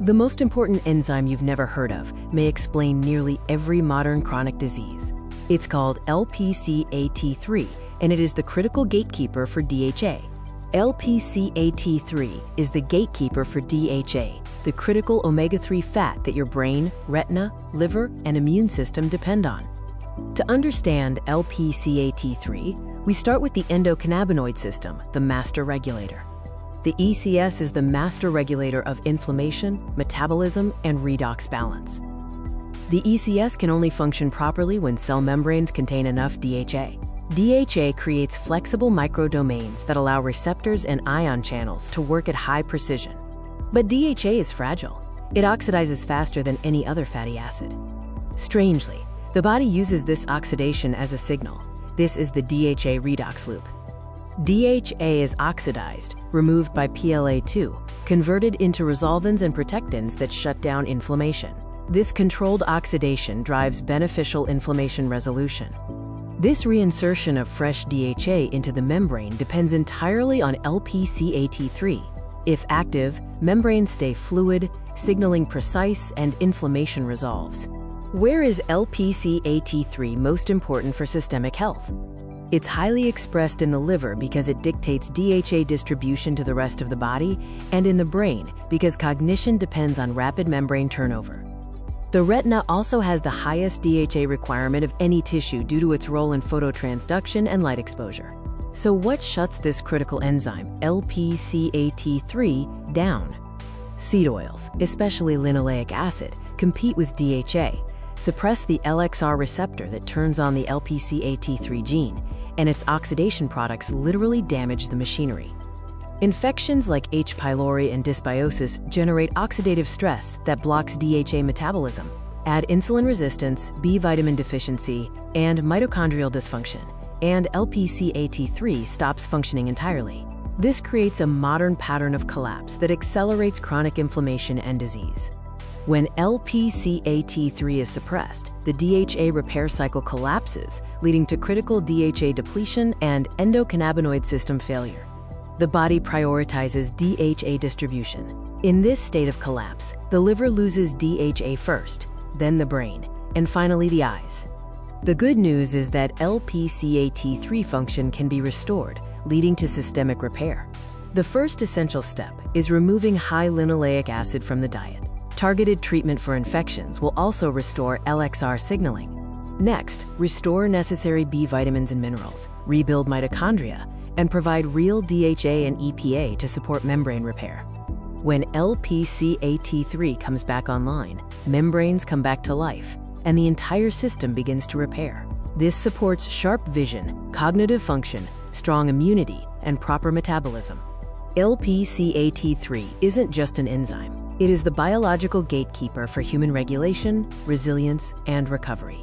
The most important enzyme you've never heard of may explain nearly every modern chronic disease. It's called LPCAT3, and it is the critical gatekeeper for DHA. LPCAT3 is the gatekeeper for DHA, the critical omega-3 fat that your brain, retina, liver, and immune system depend on. To understand LPCAT3, we start with the endocannabinoid system, the master regulator. The ECS is the master regulator of inflammation, metabolism, and redox balance. The ECS can only function properly when cell membranes contain enough DHA. DHA creates flexible microdomains that allow receptors and ion channels to work at high precision. But DHA is fragile. It oxidizes faster than any other fatty acid. Strangely, the body uses this oxidation as a signal. This is the DHA redox loop. DHA is oxidized, removed by PLA2, converted into resolvins and protectins that shut down inflammation. This controlled oxidation drives beneficial inflammation resolution. This reinsertion of fresh DHA into the membrane depends entirely on LPCAT3. If active, membranes stay fluid, signaling precise, and inflammation resolves. Where is LPCAT3 most important for systemic health? It's highly expressed in the liver because it dictates DHA distribution to the rest of the body, and in the brain because cognition depends on rapid membrane turnover. The retina also has the highest DHA requirement of any tissue due to its role in phototransduction and light exposure. So what shuts this critical enzyme, LPCAT3, down? Seed oils, especially linoleic acid, compete with DHA, suppress the LXR receptor that turns on the LPCAT3 gene, and its oxidation products literally damage the machinery. Infections like H. pylori and dysbiosis generate oxidative stress that blocks DHA metabolism. Add insulin resistance, B vitamin deficiency, and mitochondrial dysfunction, and LPCAT3 stops functioning entirely. This creates a modern pattern of collapse that accelerates chronic inflammation and disease. When LPCAT3 is suppressed, the DHA repair cycle collapses, leading to critical DHA depletion and endocannabinoid system failure. The body prioritizes DHA distribution. In this state of collapse, the liver loses DHA first, then the brain, and finally the eyes. The good news is that LPCAT3 function can be restored, leading to systemic repair. The first essential step is removing high linoleic acid from the diet. Targeted treatment for infections will also restore LXR signaling. Next, restore necessary B vitamins and minerals, rebuild mitochondria, and provide real DHA and EPA to support membrane repair. When LPCAT3 comes back online, membranes come back to life, and the entire system begins to repair. This supports sharp vision, cognitive function, strong immunity, and proper metabolism. LPCAT3 isn't just an enzyme. It is the biological gatekeeper for human regulation, resilience, and recovery.